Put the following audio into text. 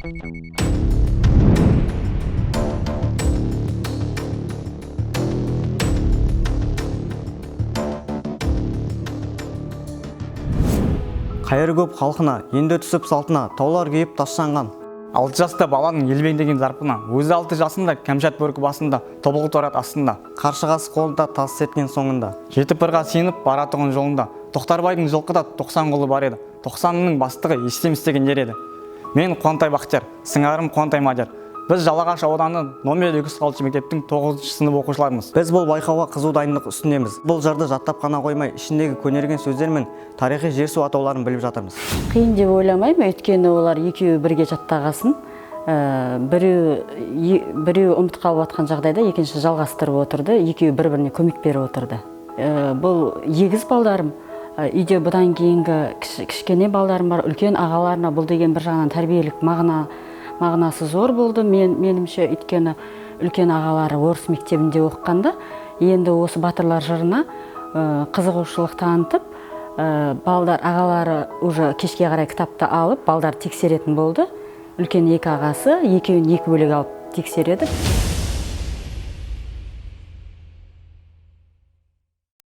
Қайыр көп халқына, енді түсіп салтына, таулар күйіп ташланған. 6 жаста баланың елбеңдеген зарпына, өзі 6 жасында кәмшат бөркі басында, тобылғы торат астында. Қаршығасы қолында тас сеткен соңында. Жеті пырға сеніп баратығын жолында. Тоқтарбайдың жылқыда 90 қолы бар еді. 90-ның бастығы естем істеген ер еді. Мен Қуантай Бақтияр, сыңарым Қуантай Мадияр. Біз Жалағаш ауданы номер 206 мектептің 9 сынып оқушыларымыз. Біз бұл байқауға қызу дайындық үстіндеміз. Бұл жырды жаттап қана қоймай, ішіндегі көнерген сөздер мен тарихи жер-су атауларын біліп жатырмыз. Қиын деп ойламаймын, өйткені олар екеуі бірге жаттағасын. Біреу ұмытып қалып жатқан жағдайда екінші жалғастырып отырды, екеуі бір-біріне көмек беріп отырды. Бұл егіз балдарым. Үйде бұдан кейінгі кішкене балдарым бар, үлкен ағаларына бұл деген бір жағынан тәрбиелік мағынасы зор болды. Менімше, өйткені үлкен ағалары орыс мектебінде оқығанда, енді осы батырлар жырына қызығушылық танытып, балдар ағалары уже кешке қарай кітапты алып, балдар тексеретін болды. Үлкен екі ағасы екеуін екі бөлек алып тексереді.